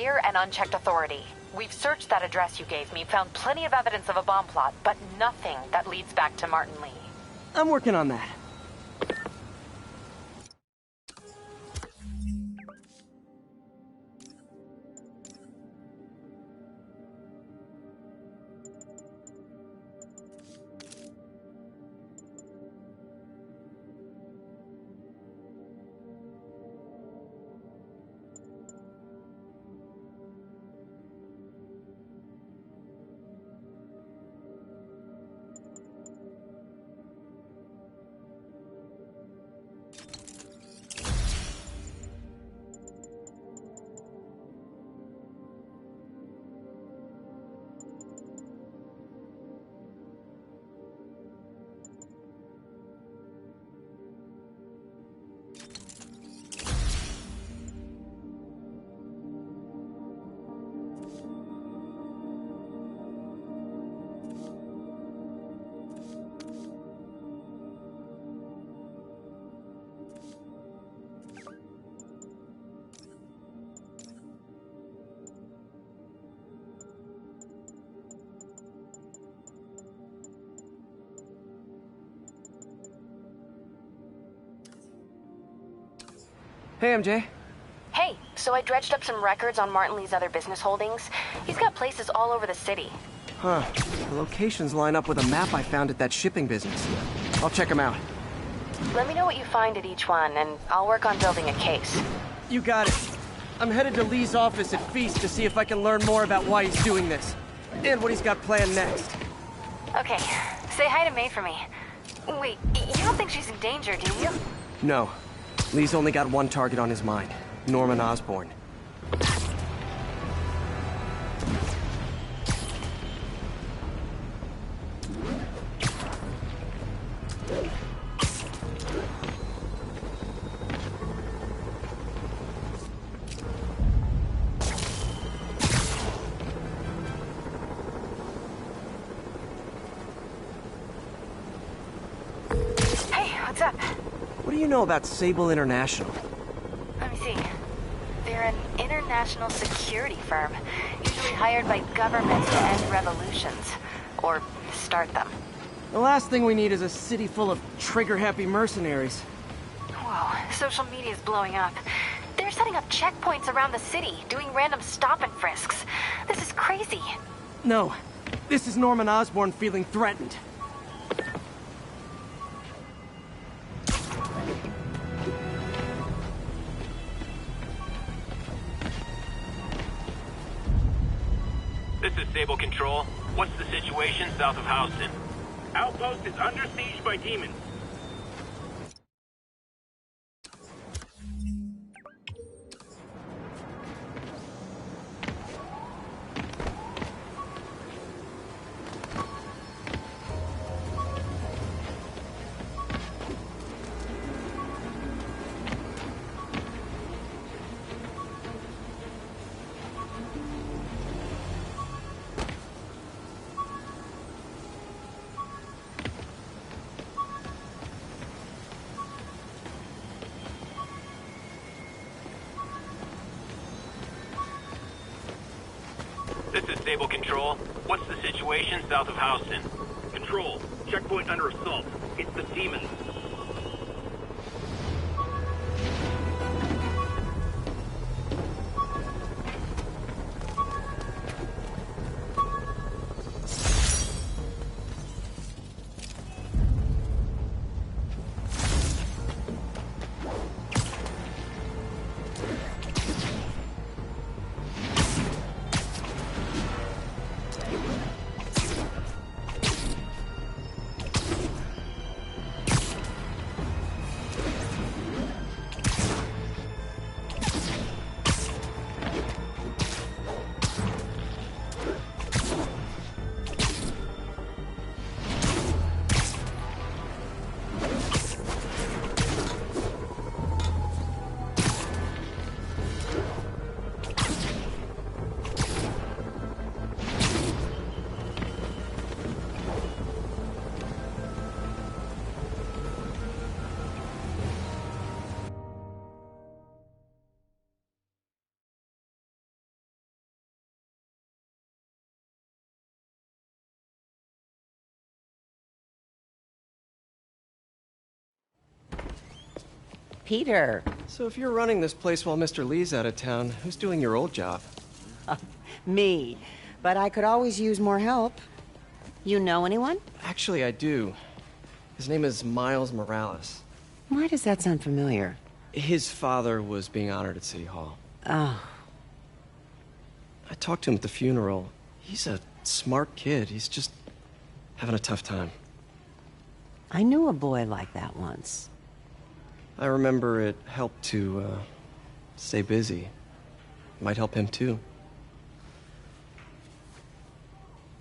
clear and unchecked authority. We've searched that address you gave me, found plenty of evidence of a bomb plot, but nothing that leads back to Martin Lee. I'm working on that. Hey, MJ. Hey, so I dredged up some records on Martin Lee's other business holdings. He's got places all over the city. Huh. The locations line up with a map I found at that shipping business. I'll check them out. Let me know what you find at each one, and I'll work on building a case. You got it. I'm headed to Lee's office at Feast to see if I can learn more about why he's doing this. And what he's got planned next. Okay. Say hi to May for me. Wait, you don't think she's in danger, do you? No. Lee's only got one target on his mind. Norman Osborn. What's up? What do you know about Sable International? Let me see. They're an international security firm, usually hired by governments to end revolutions. Or start them. The last thing we need is a city full of trigger-happy mercenaries. Whoa, social media's blowing up. They're setting up checkpoints around the city, doing random stop and frisks. This is crazy. No. This is Norman Osborn feeling threatened. This is Sable Control. What's the situation south of Houston? Outpost is under siege by demons. This is Sable Control. What's the situation south of Houston? Control, checkpoint under assault. It's the demons. Peter. So if you're running this place while Mr. Lee's out of town, who's doing your old job? Me. But I could always use more help. You know anyone? Actually, I do. His name is Miles Morales. Why does that sound familiar? His father was being honored at City Hall. Oh. I talked to him at the funeral. He's a smart kid. He's just having a tough time. I knew a boy like that once. I remember it helped to, stay busy. Might help him, too.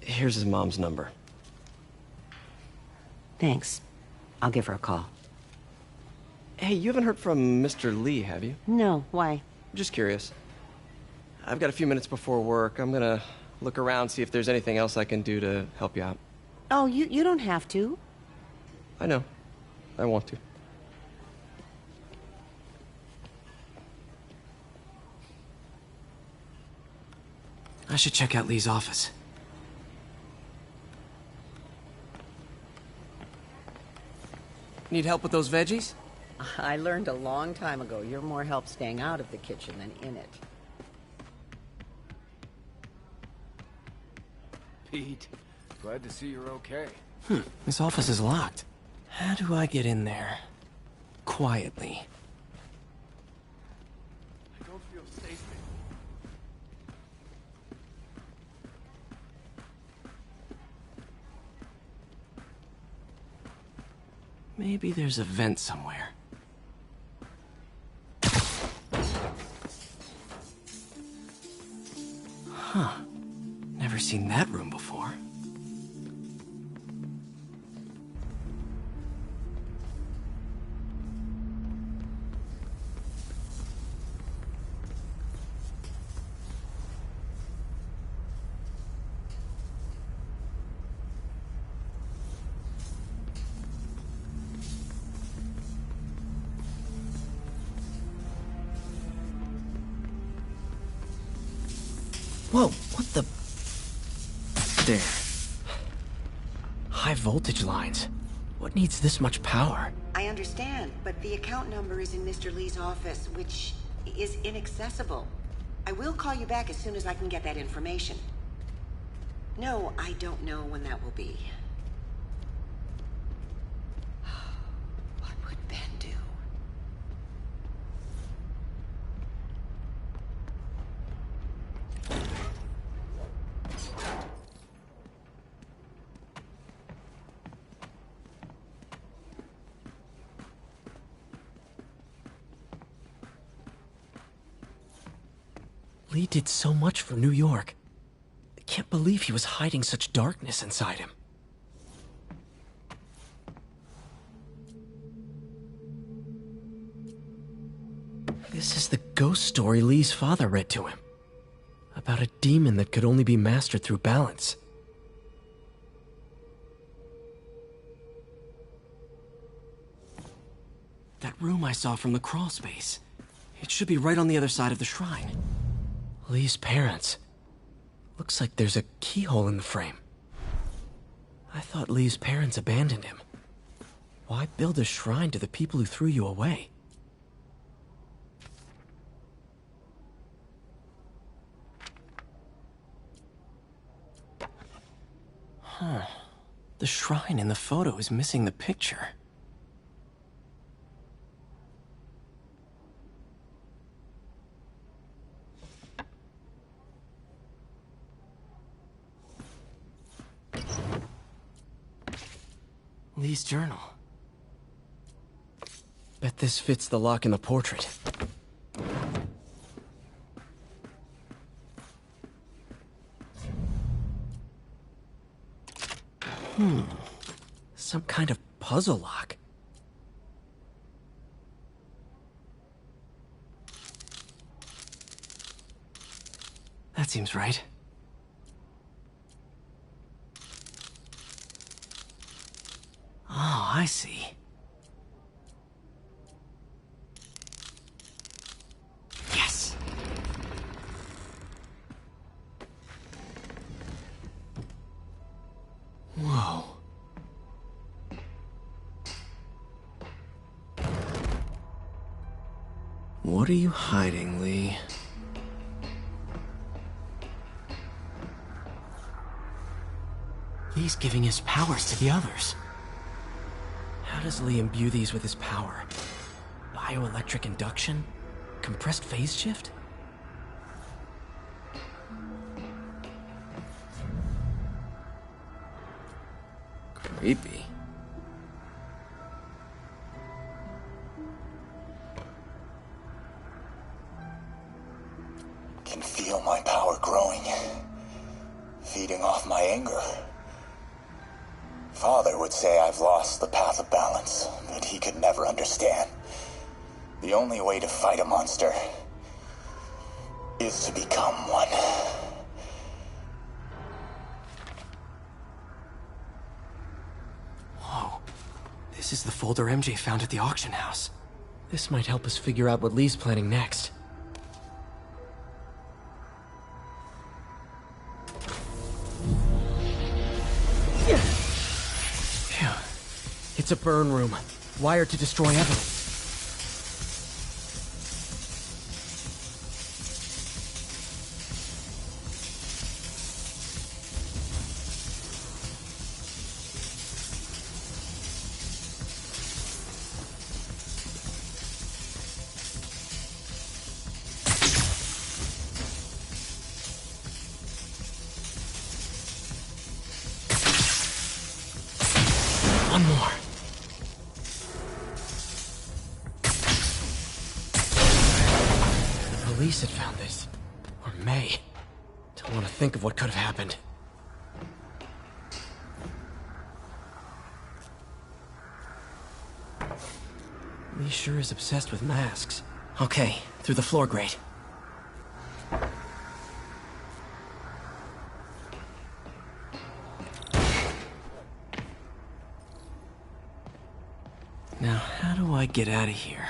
Here's his mom's number. Thanks. I'll give her a call. Hey, you haven't heard from Mr. Lee, have you? No, why? Just curious. I've got a few minutes before work. I'm gonna look around, see if there's anything else I can do to help you out. Oh, you don't have to. I know. I want to. I should check out Lee's office. Need help with those veggies? I learned a long time ago you're more help staying out of the kitchen than in it. Pete, glad to see you're okay. This office is locked. How do I get in there? Quietly. I don't feel safe. Maybe there's a vent somewhere. Huh. Never seen that room before. Whoa, what the... There. High voltage lines. What needs this much power? I understand, but the account number is in Mr. Lee's office, which is inaccessible. I will call you back as soon as I can get that information. No, I don't know when that will be. What would Ben do? Lee did so much for New York. I can't believe he was hiding such darkness inside him. This is the ghost story Lee's father read to him. About a demon that could only be mastered through balance. That room I saw from the crawl space. It should be right on the other side of the shrine. Lee's parents. Looks like there's a keyhole in the frame. I thought Lee's parents abandoned him. Why build a shrine to the people who threw you away? Huh. The shrine in the photo is missing the picture. Lee's journal. Bet this fits the lock in the portrait. Some kind of puzzle lock. That seems right. Oh, I see. Yes! Whoa. What are you hiding, Lee? He's giving his powers to the others. How does Lee imbue these with his power? Bioelectric induction? Compressed phase shift? Creepy. Can feel my power growing, feeding off my anger. Father would say I've lost the path of balance, but he could never understand. The only way to fight a monster is to become one. Whoa. This is the folder MJ found at the auction house. This might help us figure out what Lee's planning next. Phew. It's a burn room, wired to destroy evidence. One more. The police had found this. Or may. Don't want to think of what could have happened. Lee sure is obsessed with masks. Okay, through the floor grate. Now, how do I get out of here?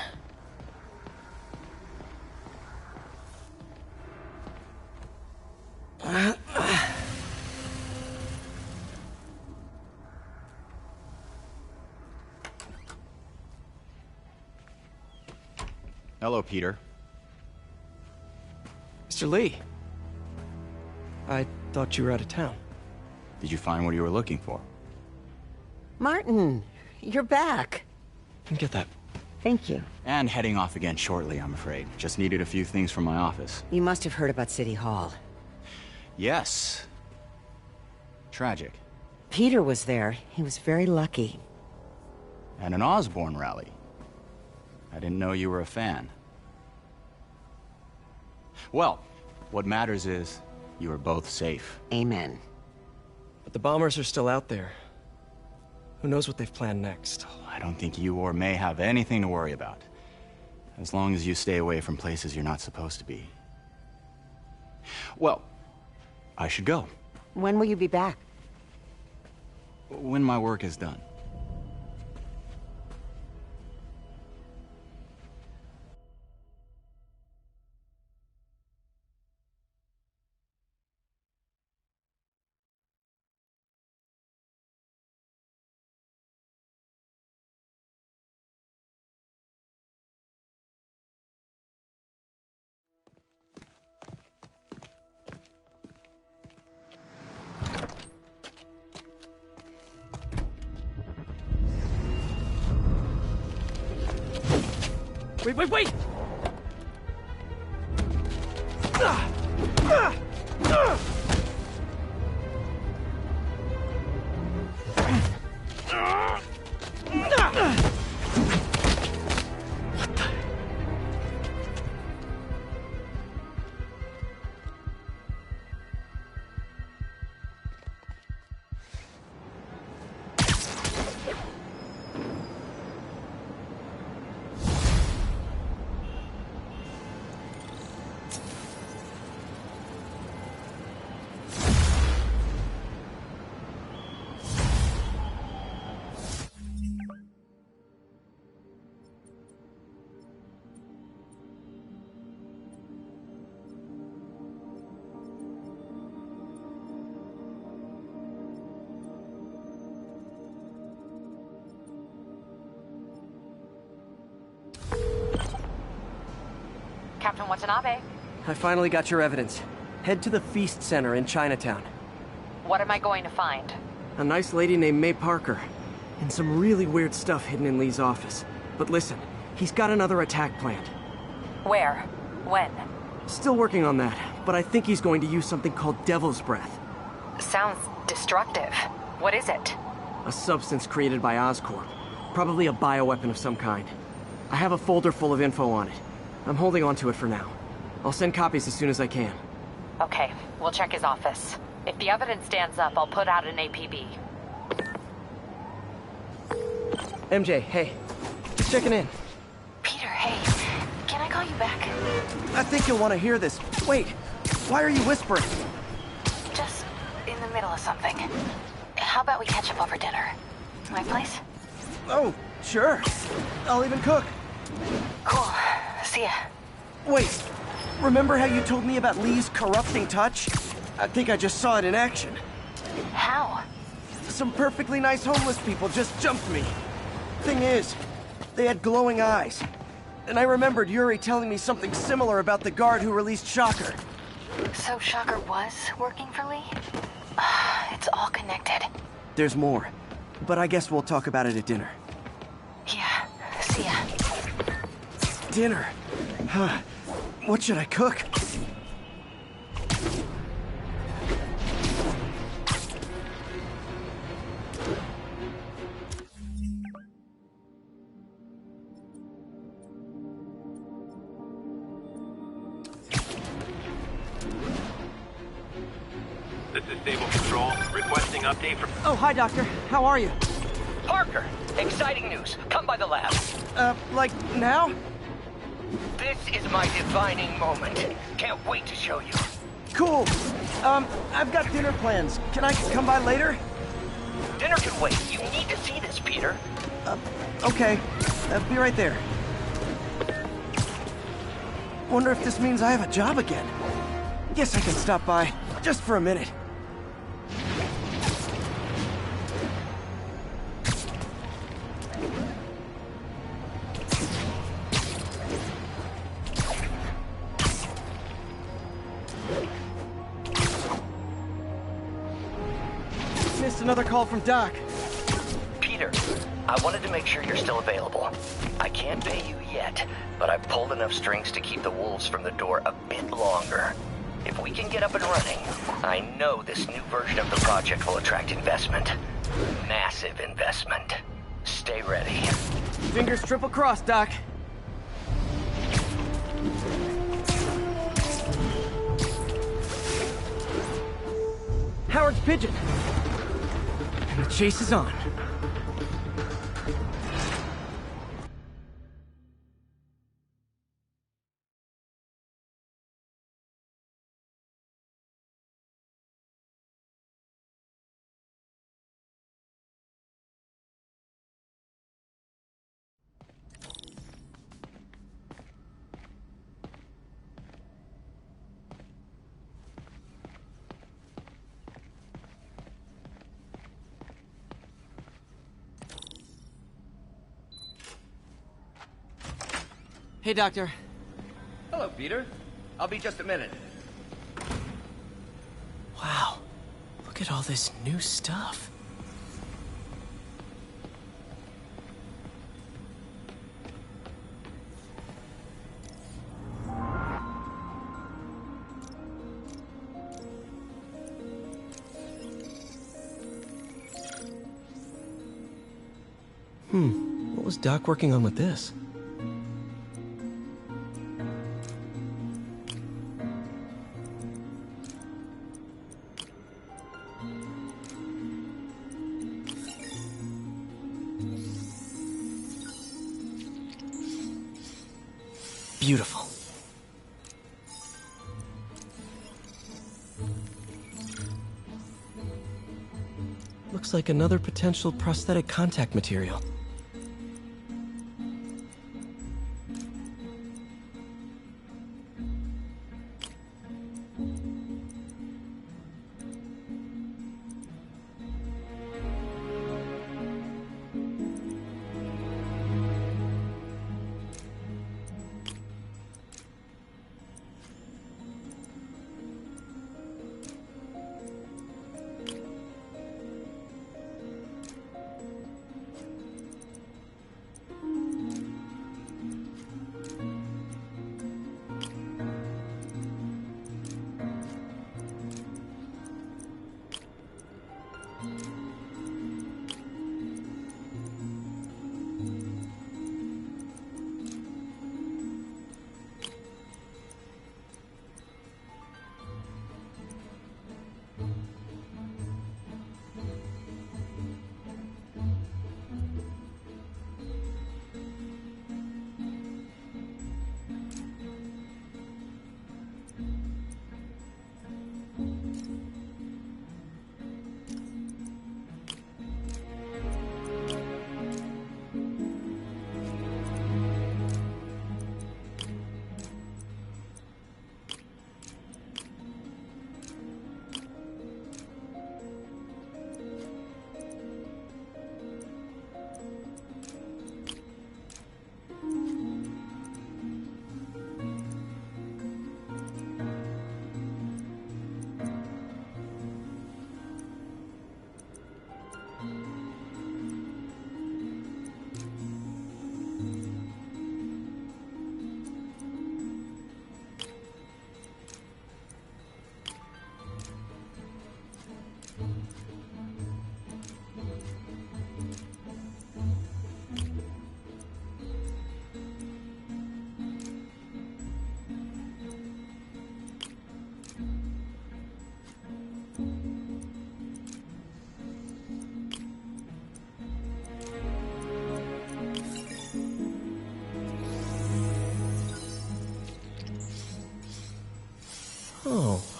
Hello, Peter. Mr. Lee. I thought you were out of town. Did you find what you were looking for? Martin, you're back. Get that. Thank you. And heading off again shortly, I'm afraid. Just needed a few things from my office. You must have heard about City Hall. Yes. Tragic. Peter was there. He was very lucky. And an Osborne rally. I didn't know you were a fan. Well, what matters is you are both safe. Amen. But the bombers are still out there. Who knows what they've planned next? I don't think you or May have anything to worry about. As long as you stay away from places you're not supposed to be. Well, I should go. When will you be back? When my work is done. Wait! Captain Watanabe. I finally got your evidence. Head to the Feast Center in Chinatown. What am I going to find? A nice lady named May Parker. And some really weird stuff hidden in Lee's office. But listen, he's got another attack planned. Where? When? Still working on that, but I think he's going to use something called Devil's Breath. Sounds destructive. What is it? A substance created by Oscorp. Probably a bioweapon of some kind. I have a folder full of info on it. I'm holding on to it for now. I'll send copies as soon as I can. Okay, we'll check his office. If the evidence stands up, I'll put out an APB. MJ, hey. Just checking in. Peter, hey. Can I call you back? I think you'll want to hear this. Wait, why are you whispering? Just in the middle of something. How about we catch up over dinner? My place? Oh, sure. I'll even cook. Cool. See ya. Wait, remember how you told me about Lee's corrupting touch? I think I just saw it in action. How? Some perfectly nice homeless people just jumped me. Thing is, they had glowing eyes. And I remembered Yuri telling me something similar about the guard who released Shocker. So Shocker was working for Lee? It's all connected. There's more, but I guess we'll talk about it at dinner. Yeah, see ya. Dinner? Huh. What should I cook? This is Stable Control, requesting update from... Oh, hi, Doctor. How are you? Parker, exciting news. Come by the lab. Like now? This is my defining moment. Can't wait to show you. Cool. I've got dinner plans. Can I come by later? Dinner can wait. You need to see this, Peter. Okay. Be right there. Wonder if this means I have a job again. Guess I can stop by, just for a minute. Missed another call from Doc. Peter, I wanted to make sure you're still available. I can't pay you yet, but I've pulled enough strings to keep the wolves from the door a bit longer. If we can get up and running, I know this new version of the project will attract investment. Massive investment. Stay ready. Fingers triple crossed, Doc. Howard's pigeon. And the chase is on. Hey, Doctor. Hello, Peter. I'll be just a minute. Wow. Look at all this new stuff. What was Doc working on with this? Beautiful. Looks like another potential prosthetic contact material.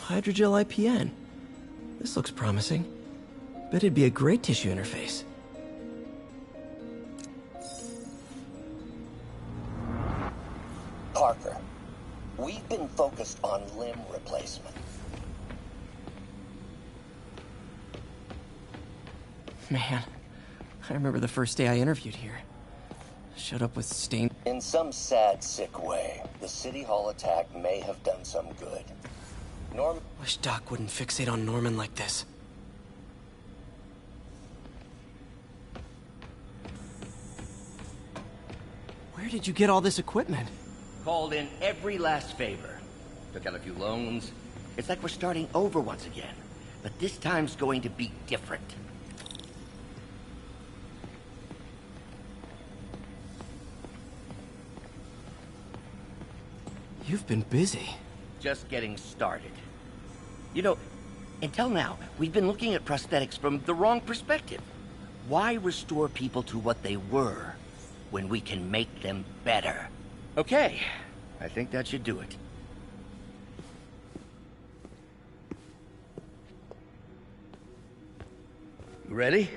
hydrogel IPN. This looks promising. Bet it'd be a great tissue interface. Parker, we've been focused on limb replacement. Man, I remember the first day I interviewed here. Showed up with stained... In some sad, sick way, the City Hall attack may have done some good. Wish Doc wouldn't fixate on Norman like this. Where did you get all this equipment? Called in every last favor. Took out a few loans. It's like we're starting over once again. But this time's going to be different. You've been busy. Just getting started. You know, until now, we've been looking at prosthetics from the wrong perspective. Why restore people to what they were when we can make them better? Okay, I think that should do it. You ready?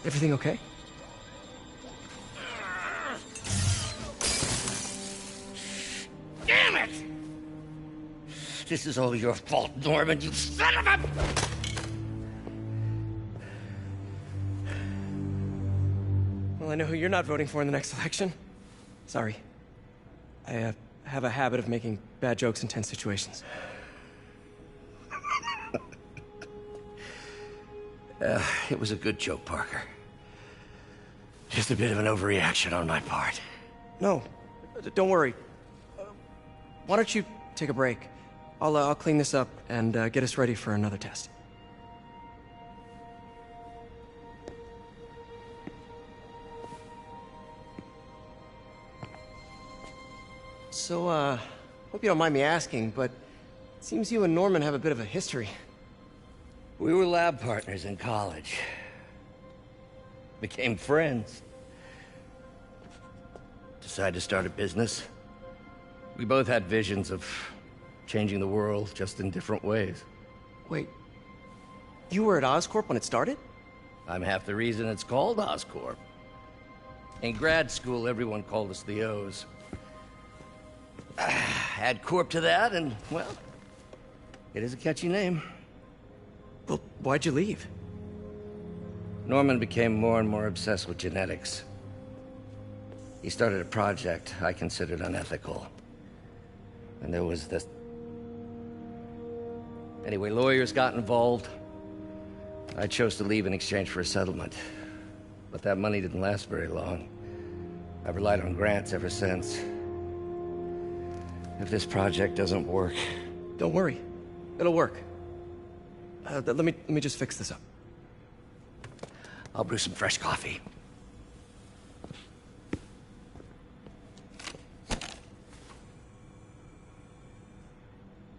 Everything okay? Damn it! This is all your fault, Norman, you son of a... Well, I know who you're not voting for in the next election. Sorry. I have a habit of making bad jokes in tense situations. It was a good joke, Parker. Just a bit of an overreaction on my part. No, don't worry. Why don't you take a break? I'll clean this up and get us ready for another test. So, hope you don't mind me asking, but it seems you and Norman have a bit of a history. We were lab partners in college. Became friends. Decided to start a business. We both had visions of changing the world, just in different ways. Wait, you were at Oscorp when it started? I'm half the reason it's called Oscorp. In grad school, everyone called us the O's. Add Corp to that, and, well, it is a catchy name. Well, why'd you leave? Norman became more and more obsessed with genetics. He started a project I considered unethical. And there was this... Anyway, lawyers got involved. I chose to leave in exchange for a settlement. But that money didn't last very long. I've relied on grants ever since. If this project doesn't work... Don't worry. It'll work. Let me just fix this up. I'll brew some fresh coffee.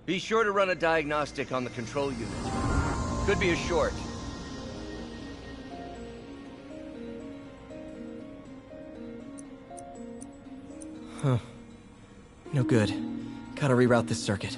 Be sure to run a diagnostic on the control unit. Could be a short. Huh. No good. Gotta reroute this circuit.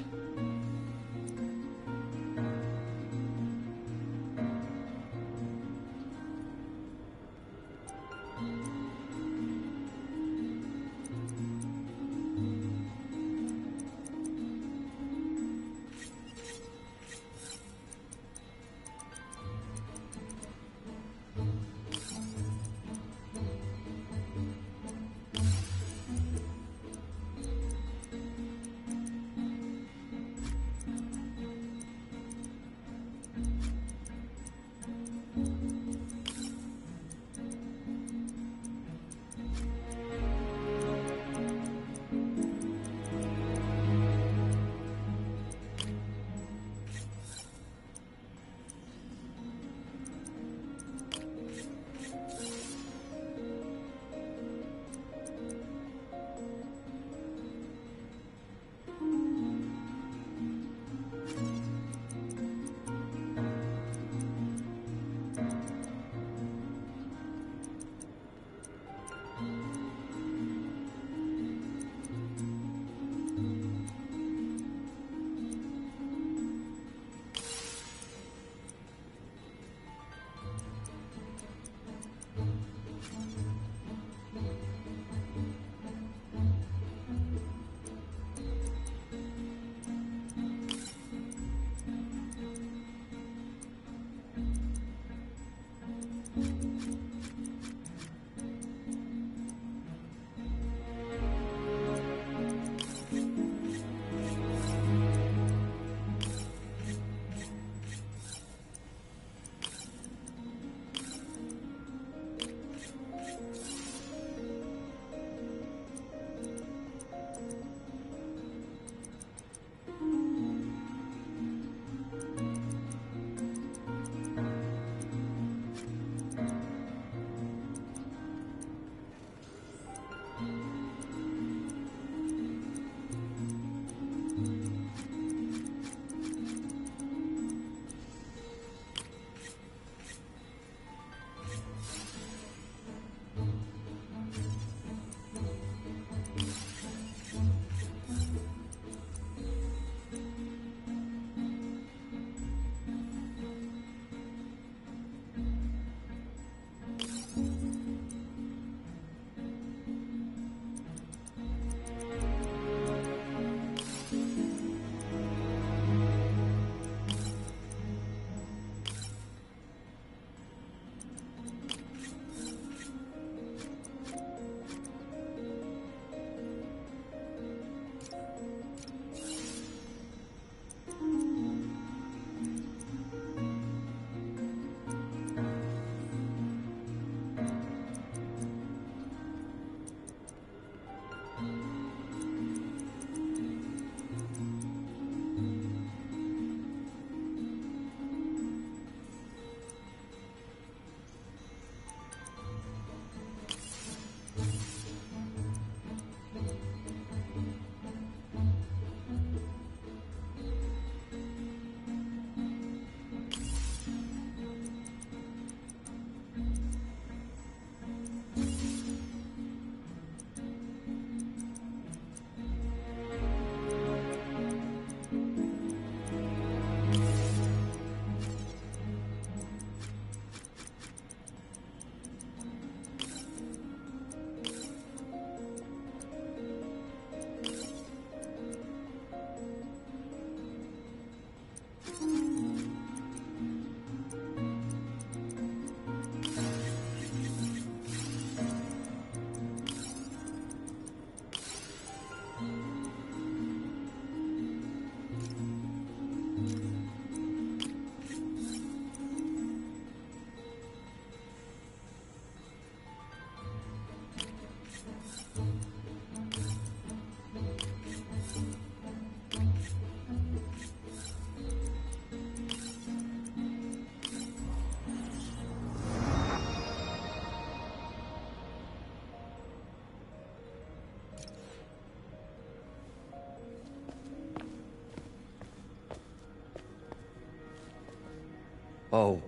Oh,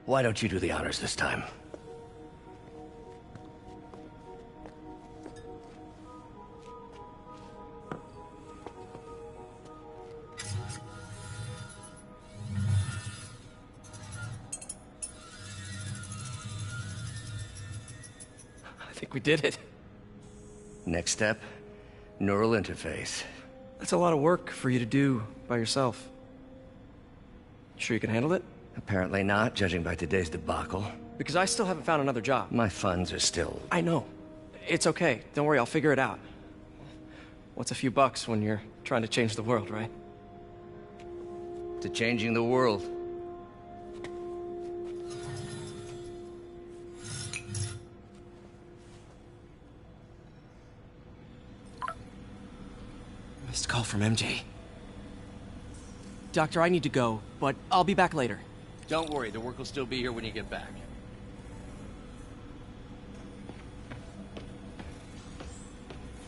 why don't you do the honors this time? I think we did it. Next step, neural interface. That's a lot of work for you to do by yourself. Sure you can handle it? Apparently not, judging by today's debacle. Because I still haven't found another job. My funds are still... I know. It's okay. Don't worry, I'll figure it out. What's a few bucks when you're trying to change the world, right? to changing the world. Missed call from MJ. Doctor, I need to go, but I'll be back later. Don't worry, the work will still be here when you get back.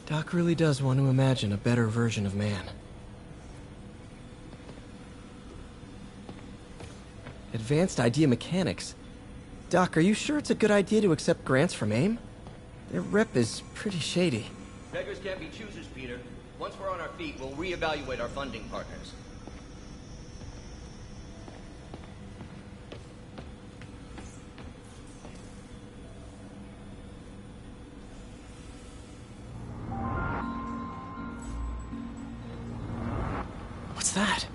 Doc really does want to imagine a better version of man. Advanced idea mechanics. Doc, are you sure it's a good idea to accept grants from AIM? Their rep is pretty shady. Beggars can't be choosers, Peter. Once we're on our feet, we'll reevaluate our funding partners. What's that?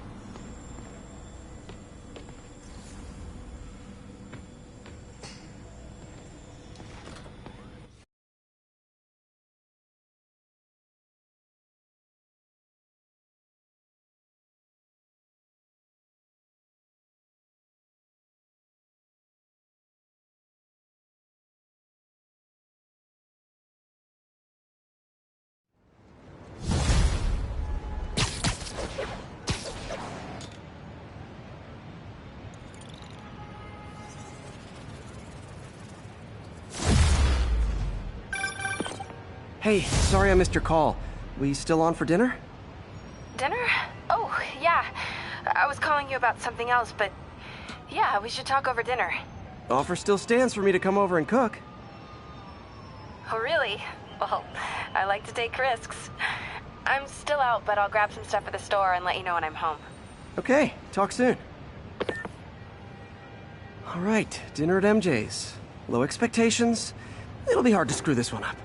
Hey, sorry I missed your call. We still on for dinner? Dinner? Oh, yeah. I was calling you about something else, but yeah, we should talk over dinner. Offer still stands for me to come over and cook. Oh, really? Well, I like to take risks. I'm still out, but I'll grab some stuff at the store and let you know when I'm home. Okay, talk soon. All right, dinner at MJ's. Low expectations. It'll be hard to screw this one up.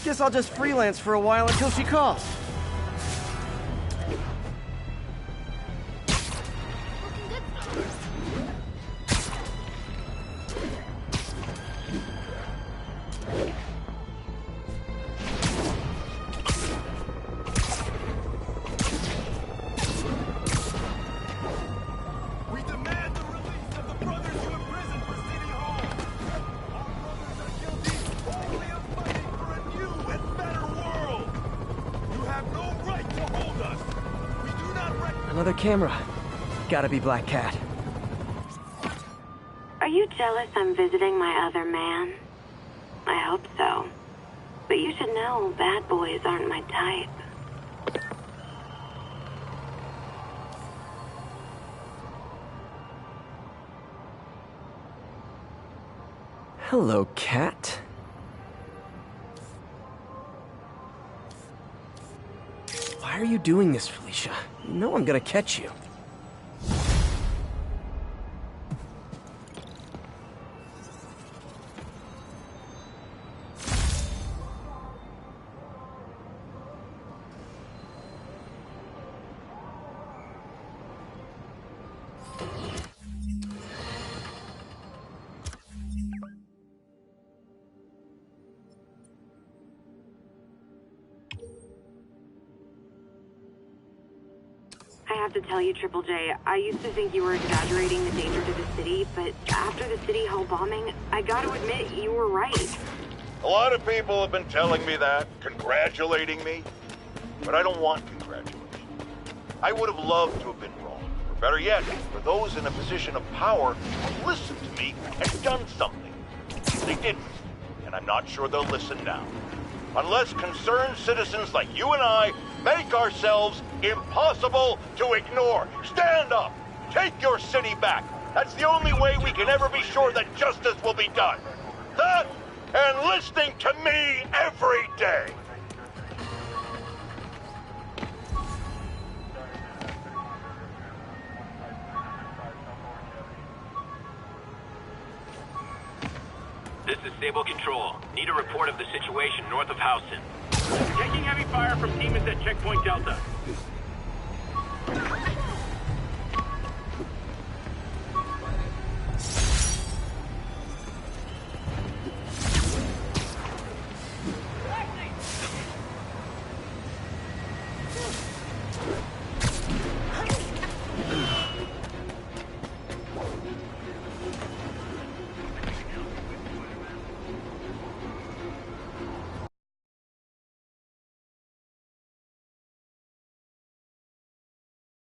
Guess I'll just freelance for a while until she calls. Another camera. Gotta be Black Cat. Are you jealous I'm visiting my other man? I hope so. But you should know bad boys aren't my type. Hello, Cat. Why are you doing this, Felicia? You know I'm gonna catch you. I have to tell you, Triple J, I used to think you were exaggerating the danger to the city, but after the City Hall bombing, I gotta admit, you were right. A lot of people have been telling me that, congratulating me, but I don't want congratulations. I would have loved to have been wrong, or better yet, for those in a position of power who listened to me and done something. They didn't, and I'm not sure they'll listen now. Unless concerned citizens like you and I make ourselves impossible to ignore. Stand up! Take your city back! That's the only way we can ever be sure that justice will be done. That, and listening to me every day! This is Sable Control. Need a report of the situation north of Houston. Taking heavy fire from demons at Checkpoint Delta.